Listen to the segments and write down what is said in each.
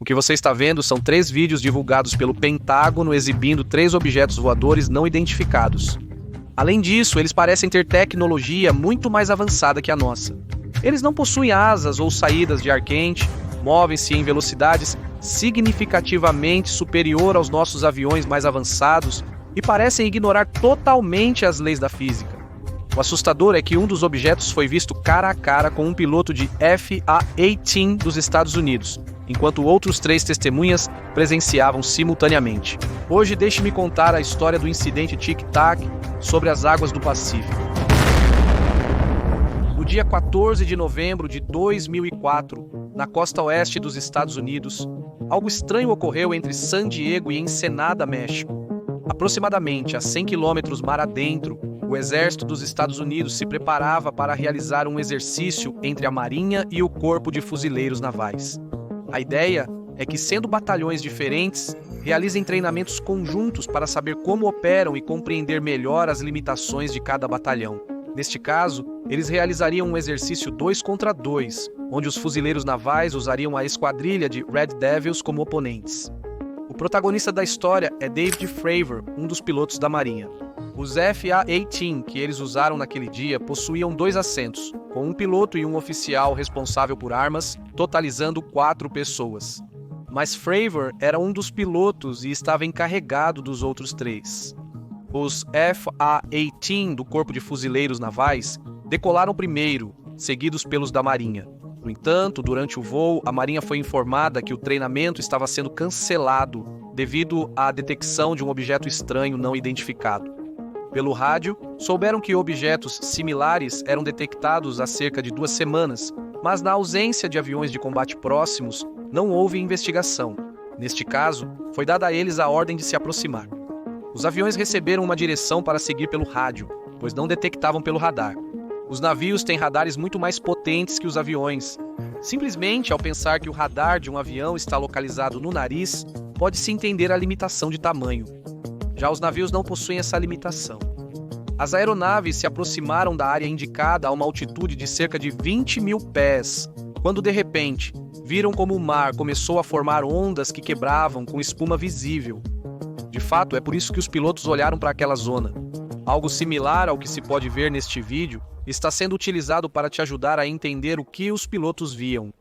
O que você está vendo são 3 vídeos divulgados pelo Pentágono exibindo 3 objetos voadores não identificados. Além disso, eles parecem ter tecnologia muito mais avançada que a nossa. Eles não possuem asas ou saídas de ar quente, movem-se em velocidades significativamente superior aos nossos aviões mais avançados e parecem ignorar totalmente as leis da física. O assustador é que um dos objetos foi visto cara a cara com um piloto de FA-18 dos Estados Unidos, enquanto outros 3 testemunhas presenciavam simultaneamente. Hoje deixe-me contar a história do incidente Tic Tac sobre as águas do Pacífico. No dia 14 de novembro de 2004, na costa oeste dos Estados Unidos, algo estranho ocorreu entre San Diego e Ensenada, México. Aproximadamente a 100 quilômetros mar adentro, o exército dos Estados Unidos se preparava para realizar um exercício entre a Marinha e o Corpo de Fuzileiros Navais. A ideia é que, sendo batalhões diferentes, realizem treinamentos conjuntos para saber como operam e compreender melhor as limitações de cada batalhão. Neste caso, eles realizariam um exercício 2 contra 2, onde os fuzileiros navais usariam a esquadrilha de Red Devils como oponentes. O protagonista da história é David Fravor, um dos pilotos da Marinha. Os FA-18 que eles usaram naquele dia possuíam 2 assentos, com um piloto e um oficial responsável por armas, totalizando 4 pessoas. Mas Fravor era um dos pilotos e estava encarregado dos outros 3. Os FA-18 do Corpo de Fuzileiros Navais decolaram primeiro, seguidos pelos da Marinha. No entanto, durante o voo, a Marinha foi informada que o treinamento estava sendo cancelado devido à detecção de um objeto estranho não identificado. Pelo rádio, souberam que objetos similares eram detectados há cerca de 2 semanas, mas na ausência de aviões de combate próximos, não houve investigação. Neste caso, foi dada a eles a ordem de se aproximar. Os aviões receberam uma direção para seguir pelo rádio, pois não detectavam pelo radar. Os navios têm radares muito mais potentes que os aviões. Simplesmente ao pensar que o radar de um avião está localizado no nariz, pode-se entender a limitação de tamanho. Já os navios não possuem essa limitação. As aeronaves se aproximaram da área indicada a uma altitude de cerca de 20 mil pés, quando de repente viram como o mar começou a formar ondas que quebravam com espuma visível. De fato, é por isso que os pilotos olharam para aquela zona. Algo similar ao que se pode ver neste vídeo está sendo utilizado para te ajudar a entender o que os pilotos viam.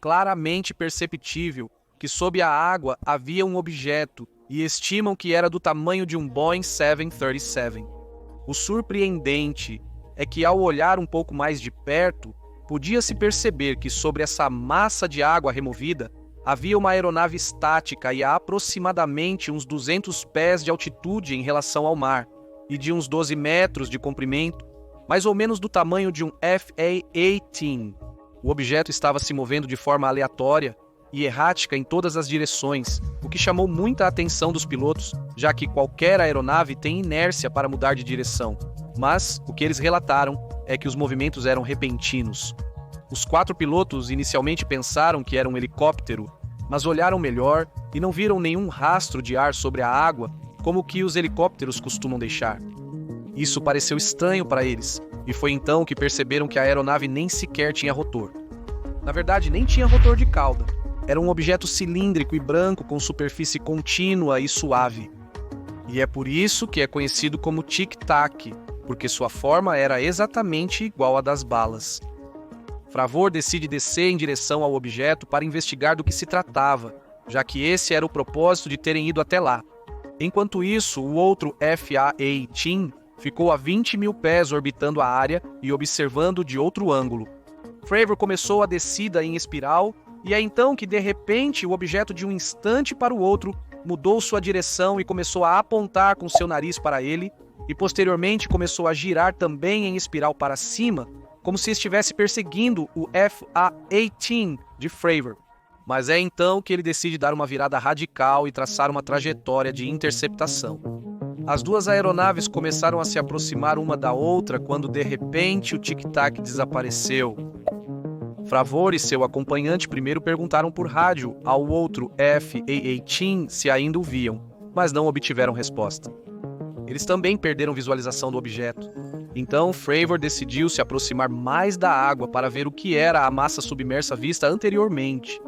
Claramente perceptível que sob a água havia um objeto e estimam que era do tamanho de um Boeing 737. O surpreendente é que, ao olhar um pouco mais de perto, podia-se perceber que sobre essa massa de água removida havia uma aeronave estática e a aproximadamente uns 200 pés de altitude em relação ao mar e de uns 12 metros de comprimento, mais ou menos do tamanho de um FA-18. O objeto estava se movendo de forma aleatória e errática em todas as direções, o que chamou muita atenção dos pilotos, já que qualquer aeronave tem inércia para mudar de direção. Mas o que eles relataram é que os movimentos eram repentinos. Os 4 pilotos inicialmente pensaram que era um helicóptero, mas olharam melhor e não viram nenhum rastro de ar sobre a água, como que os helicópteros costumam deixar. Isso pareceu estranho para eles, e foi então que perceberam que a aeronave nem sequer tinha rotor. Na verdade, nem tinha rotor de cauda. Era um objeto cilíndrico e branco com superfície contínua e suave. E é por isso que é conhecido como Tic Tac, porque sua forma era exatamente igual à das balas. Fravor decide descer em direção ao objeto para investigar do que se tratava, já que esse era o propósito de terem ido até lá. Enquanto isso, o outro FA-18 ficou a 20 mil pés orbitando a área e observando de outro ângulo. Fravor começou a descida em espiral e é então que, de repente, o objeto de um instante para o outro mudou sua direção e começou a apontar com seu nariz para ele e, posteriormente, começou a girar também em espiral para cima, como se estivesse perseguindo o FA-18 de Fravor. Mas é então que ele decide dar uma virada radical e traçar uma trajetória de interceptação. As 2 aeronaves começaram a se aproximar uma da outra quando, de repente, o tic-tac desapareceu. Fravor e seu acompanhante primeiro perguntaram por rádio ao outro FA-18 se ainda o viam, mas não obtiveram resposta. Eles também perderam visualização do objeto. Então, Fravor decidiu se aproximar mais da água para ver o que era a massa submersa vista anteriormente.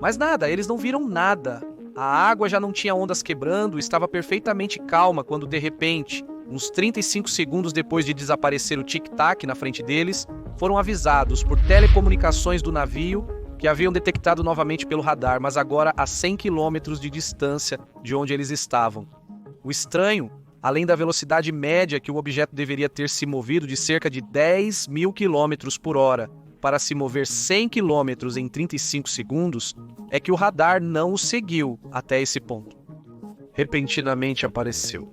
Mas nada, eles não viram nada. A água já não tinha ondas quebrando, estava perfeitamente calma quando, de repente, uns 35 segundos depois de desaparecer o tic-tac na frente deles, foram avisados por telecomunicações do navio que haviam detectado novamente pelo radar, mas agora a 100 quilômetros de distância de onde eles estavam. O estranho, além da velocidade média que o objeto deveria ter se movido de cerca de 10 mil quilômetros por hora para se mover 100 quilômetros em 35 segundos, é que o radar não o seguiu até esse ponto. Repentinamente apareceu.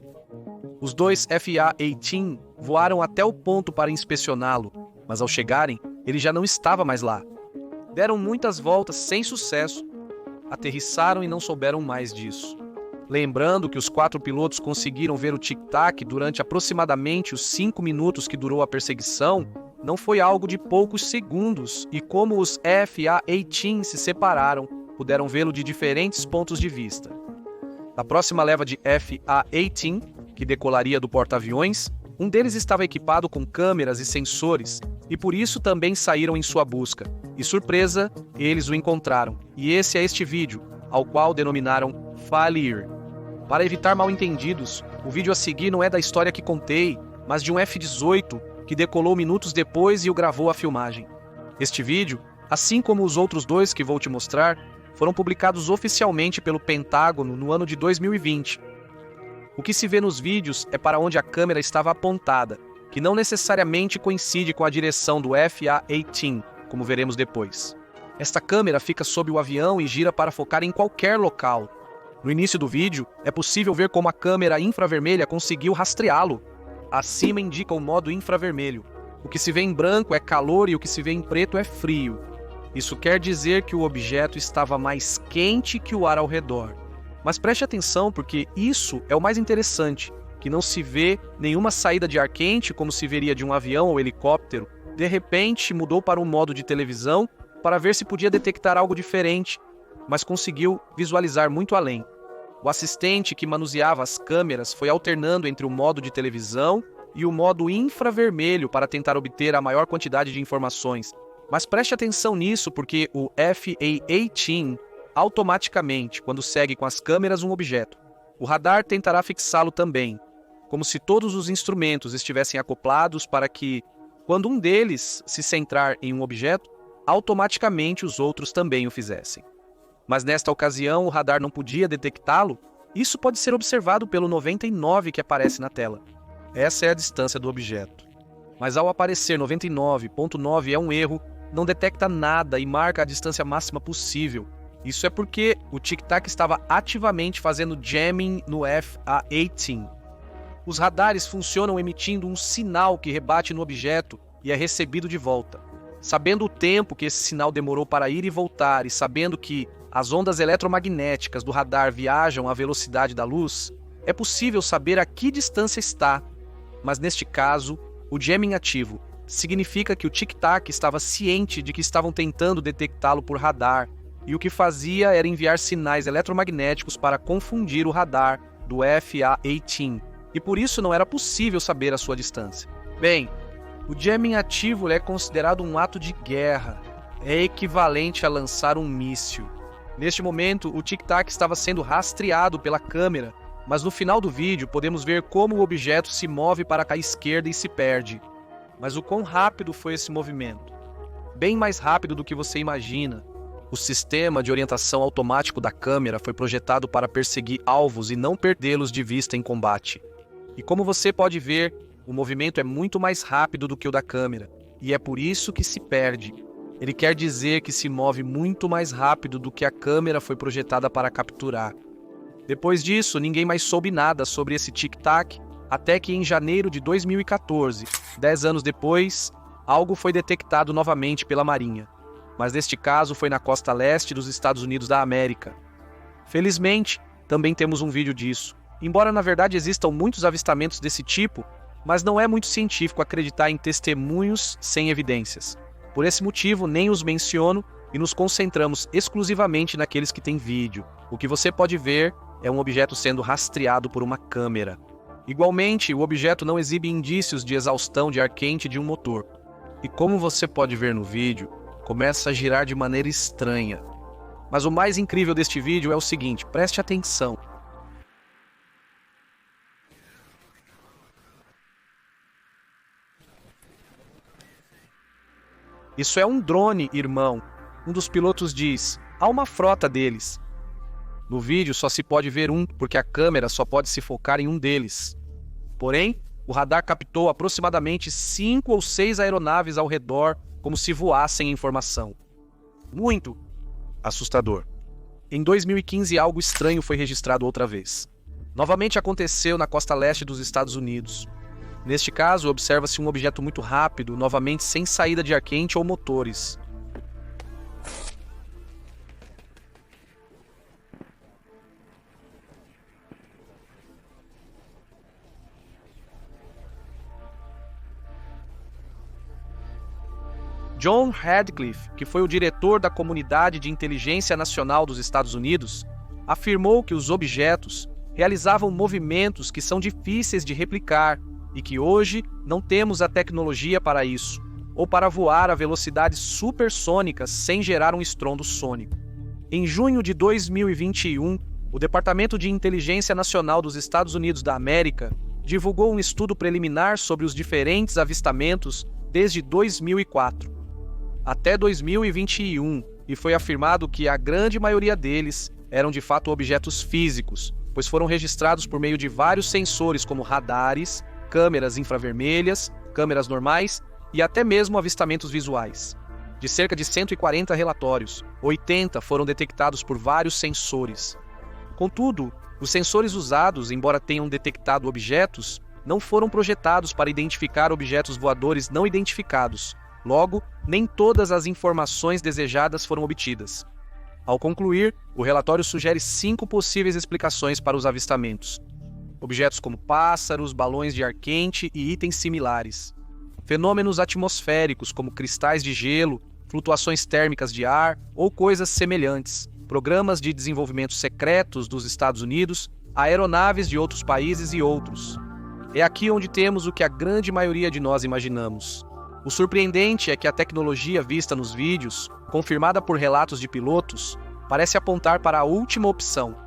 Os dois FA-18 voaram até o ponto para inspecioná-lo, mas ao chegarem, ele já não estava mais lá. Deram muitas voltas sem sucesso, aterrissaram e não souberam mais disso. Lembrando que os 4 pilotos conseguiram ver o tic-tac durante aproximadamente os 5 minutos que durou a perseguição, não foi algo de poucos segundos, e como os FA-18 se separaram, puderam vê-lo de diferentes pontos de vista. Na próxima leva de FA-18, que decolaria do porta-aviões, um deles estava equipado com câmeras e sensores, e por isso também saíram em sua busca. E surpresa, eles o encontraram. E esse é este vídeo, ao qual denominaram Failure. Para evitar mal-entendidos, o vídeo a seguir não é da história que contei, mas de um F-18 que decolou minutos depois e o gravou a filmagem. Este vídeo, assim como os outros dois que vou te mostrar, foram publicados oficialmente pelo Pentágono no ano de 2020. O que se vê nos vídeos é para onde a câmera estava apontada, que não necessariamente coincide com a direção do FA-18, como veremos depois. Esta câmera fica sob o avião e gira para focar em qualquer local. No início do vídeo, é possível ver como a câmera infravermelha conseguiu rastreá-lo. Acima indica o modo infravermelho. O que se vê em branco é calor e o que se vê em preto é frio. Isso quer dizer que o objeto estava mais quente que o ar ao redor. Mas preste atenção porque isso é o mais interessante, que não se vê nenhuma saída de ar quente como se veria de um avião ou helicóptero. De repente mudou para um modo de televisão para ver se podia detectar algo diferente, mas conseguiu visualizar muito além. O assistente que manuseava as câmeras foi alternando entre o modo de televisão e o modo infravermelho para tentar obter a maior quantidade de informações. Mas preste atenção nisso porque o FA-18 automaticamente, quando segue com as câmeras um objeto, o radar tentará fixá-lo também, como se todos os instrumentos estivessem acoplados para que, quando um deles se centrar em um objeto, automaticamente os outros também o fizessem. Mas nesta ocasião o radar não podia detectá-lo. Isso pode ser observado pelo 99 que aparece na tela. Essa é a distância do objeto. Mas ao aparecer 99.9 é um erro, não detecta nada e marca a distância máxima possível. Isso é porque o tic-tac estava ativamente fazendo jamming no FA-18. Os radares funcionam emitindo um sinal que rebate no objeto e é recebido de volta. Sabendo o tempo que esse sinal demorou para ir e voltar e sabendo que as ondas eletromagnéticas do radar viajam à velocidade da luz, é possível saber a que distância está. Mas neste caso, o jamming ativo significa que o tic-tac estava ciente de que estavam tentando detectá-lo por radar, e o que fazia era enviar sinais eletromagnéticos para confundir o radar do FA-18, e por isso não era possível saber a sua distância. Bem, o jamming ativo é considerado um ato de guerra, é equivalente a lançar um míssil. Neste momento, o tic-tac estava sendo rastreado pela câmera, mas no final do vídeo podemos ver como o objeto se move para a esquerda e se perde. Mas o quão rápido foi esse movimento? Bem mais rápido do que você imagina. O sistema de orientação automático da câmera foi projetado para perseguir alvos e não perdê-los de vista em combate. E como você pode ver, o movimento é muito mais rápido do que o da câmera, e é por isso que se perde. Ele quer dizer que se move muito mais rápido do que a câmera foi projetada para capturar. Depois disso, ninguém mais soube nada sobre esse tic-tac, até que em janeiro de 2014, 10 anos depois, algo foi detectado novamente pela Marinha. Mas neste caso foi na costa leste dos Estados Unidos da América. Felizmente, também temos um vídeo disso. Embora na verdade existam muitos avistamentos desse tipo, mas não é muito científico acreditar em testemunhos sem evidências. Por esse motivo, nem os menciono e nos concentramos exclusivamente naqueles que têm vídeo. O que você pode ver é um objeto sendo rastreado por uma câmera. Igualmente, o objeto não exibe indícios de exaustão de ar quente de um motor. E como você pode ver no vídeo, começa a girar de maneira estranha. Mas o mais incrível deste vídeo é o seguinte, preste atenção. Isso é um drone, irmão. Um dos pilotos diz, há uma frota deles. No vídeo só se pode ver um, porque a câmera só pode se focar em um deles. Porém, o radar captou aproximadamente 5 ou 6 aeronaves ao redor, como se voassem em formação. Muito assustador. Em 2015, algo estranho foi registrado outra vez. Novamente aconteceu na costa leste dos Estados Unidos. Neste caso, observa-se um objeto muito rápido, novamente sem saída de ar quente ou motores. John Radcliffe, que foi o diretor da Comunidade de Inteligência Nacional dos Estados Unidos, afirmou que os objetos realizavam movimentos que são difíceis de replicar e que hoje não temos a tecnologia para isso, ou para voar a velocidades supersônicas sem gerar um estrondo sônico. Em junho de 2021, o Departamento de Inteligência Nacional dos Estados Unidos da América divulgou um estudo preliminar sobre os diferentes avistamentos desde 2004 até 2021, e foi afirmado que a grande maioria deles eram de fato objetos físicos, pois foram registrados por meio de vários sensores como radares, câmeras infravermelhas, câmeras normais e até mesmo avistamentos visuais. De cerca de 140 relatórios, 80 foram detectados por vários sensores. Contudo, os sensores usados, embora tenham detectado objetos, não foram projetados para identificar objetos voadores não identificados. Logo, nem todas as informações desejadas foram obtidas. Ao concluir, o relatório sugere 5 possíveis explicações para os avistamentos. Objetos como pássaros, balões de ar quente e itens similares. Fenômenos atmosféricos como cristais de gelo, flutuações térmicas de ar ou coisas semelhantes. Programas de desenvolvimento secretos dos Estados Unidos, aeronaves de outros países e outros. É aqui onde temos o que a grande maioria de nós imaginamos. O surpreendente é que a tecnologia vista nos vídeos, confirmada por relatos de pilotos, parece apontar para a última opção.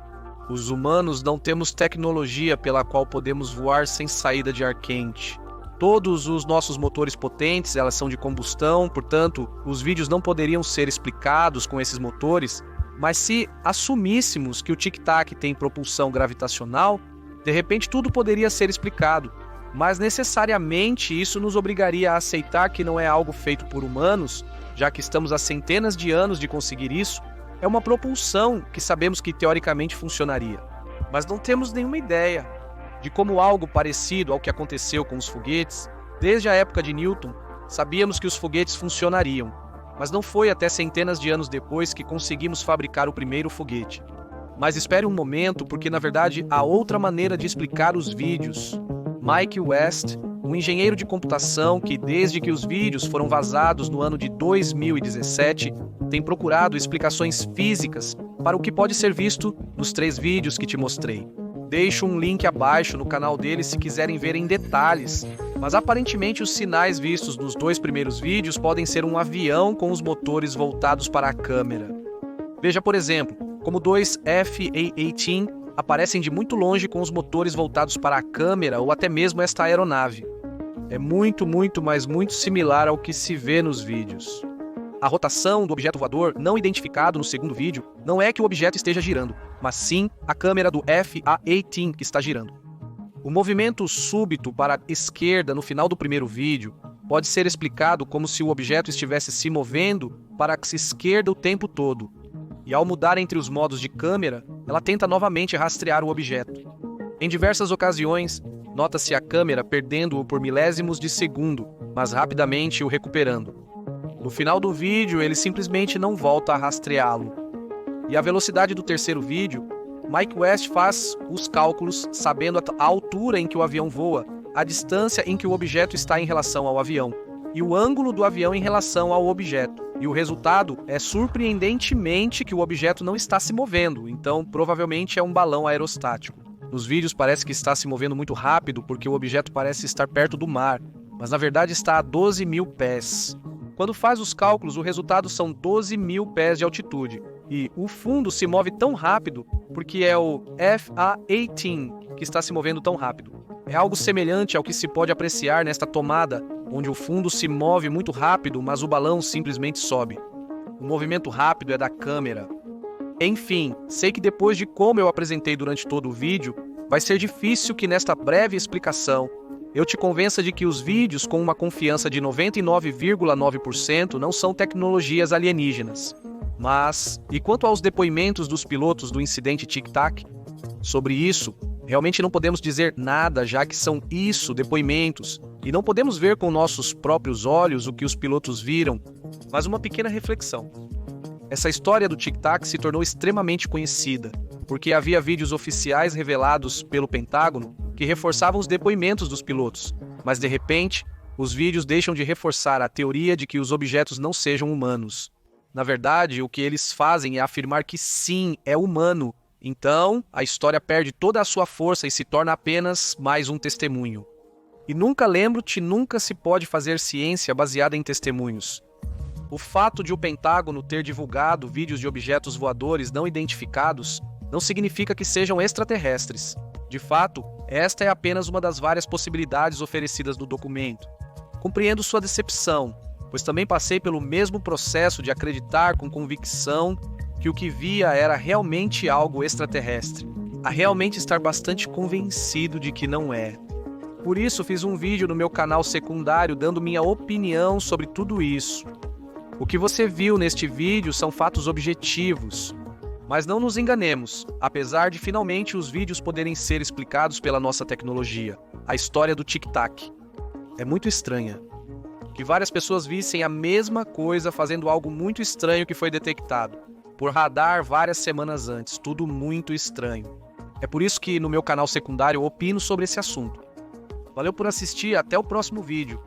Os humanos não temos tecnologia pela qual podemos voar sem saída de ar quente. Todos os nossos motores potentes, elas são de combustão, portanto, os vídeos não poderiam ser explicados com esses motores, mas se assumíssemos que o tic-tac tem propulsão gravitacional, de repente tudo poderia ser explicado. Mas necessariamente isso nos obrigaria a aceitar que não é algo feito por humanos, já que estamos há centenas de anos de conseguir isso, é uma propulsão que sabemos que teoricamente funcionaria. Mas não temos nenhuma ideia de como algo parecido ao que aconteceu com os foguetes, desde a época de Newton, sabíamos que os foguetes funcionariam, mas não foi até centenas de anos depois que conseguimos fabricar o primeiro foguete. Mas espere um momento, porque na verdade há outra maneira de explicar os vídeos. Mike West, um engenheiro de computação que, desde que os vídeos foram vazados no ano de 2017, tem procurado explicações físicas para o que pode ser visto nos 3 vídeos que te mostrei. Deixo um link abaixo no canal dele se quiserem ver em detalhes, mas aparentemente os sinais vistos nos 2 primeiros vídeos podem ser um avião com os motores voltados para a câmera. Veja, por exemplo, como 2 F-A-18 aparecem de muito longe com os motores voltados para a câmera ou até mesmo esta aeronave. É muito similar ao que se vê nos vídeos. A rotação do objeto voador não identificado no segundo vídeo não é que o objeto esteja girando, mas sim a câmera do F-A-18 que está girando. O movimento súbito para a esquerda no final do primeiro vídeo pode ser explicado como se o objeto estivesse se movendo para a esquerda o tempo todo. E ao mudar entre os modos de câmera, ela tenta novamente rastrear o objeto. Em diversas ocasiões, nota-se a câmera perdendo-o por milésimos de segundo, mas rapidamente o recuperando. No final do vídeo, ele simplesmente não volta a rastreá-lo. E a velocidade do terceiro vídeo, Mike West faz os cálculos sabendo a altura em que o avião voa, a distância em que o objeto está em relação ao avião, e o ângulo do avião em relação ao objeto. E o resultado é surpreendentemente que o objeto não está se movendo, então provavelmente é um balão aerostático. Nos vídeos parece que está se movendo muito rápido porque o objeto parece estar perto do mar, mas na verdade está a 12 mil pés. Quando faz os cálculos, o resultado são 12 mil pés de altitude. E o fundo se move tão rápido porque é o F-A-18 que está se movendo tão rápido. É algo semelhante ao que se pode apreciar nesta tomada, onde o fundo se move muito rápido, mas o balão simplesmente sobe. O movimento rápido é da câmera. Enfim, sei que depois de como eu apresentei durante todo o vídeo, vai ser difícil que nesta breve explicação eu te convença de que os vídeos com uma confiança de 99,9% não são tecnologias alienígenas. Mas, e quanto aos depoimentos dos pilotos do incidente Tic Tac? Sobre isso, realmente não podemos dizer nada, já que são depoimentos, e não podemos ver com nossos próprios olhos o que os pilotos viram, mas uma pequena reflexão. Essa história do Tic Tac se tornou extremamente conhecida, porque havia vídeos oficiais revelados pelo Pentágono que reforçavam os depoimentos dos pilotos, mas de repente, os vídeos deixam de reforçar a teoria de que os objetos não sejam humanos. Na verdade, o que eles fazem é afirmar que sim, é humano. Então, a história perde toda a sua força e se torna apenas mais um testemunho. E nunca se pode fazer ciência baseada em testemunhos. O fato de o Pentágono ter divulgado vídeos de objetos voadores não identificados não significa que sejam extraterrestres. De fato, esta é apenas uma das várias possibilidades oferecidas no documento. Compreendo sua decepção, pois também passei pelo mesmo processo de acreditar com convicção que o que via era realmente algo extraterrestre, a realmente estar bastante convencido de que não é. Por isso fiz um vídeo no meu canal secundário dando minha opinião sobre tudo isso. O que você viu neste vídeo são fatos objetivos. Mas não nos enganemos, apesar de finalmente os vídeos poderem ser explicados pela nossa tecnologia, a história do Tic Tac é muito estranha. Que várias pessoas vissem a mesma coisa fazendo algo muito estranho que foi detectado por radar várias semanas antes, tudo muito estranho. É por isso que no meu canal secundário eu opino sobre esse assunto. Valeu por assistir, até o próximo vídeo.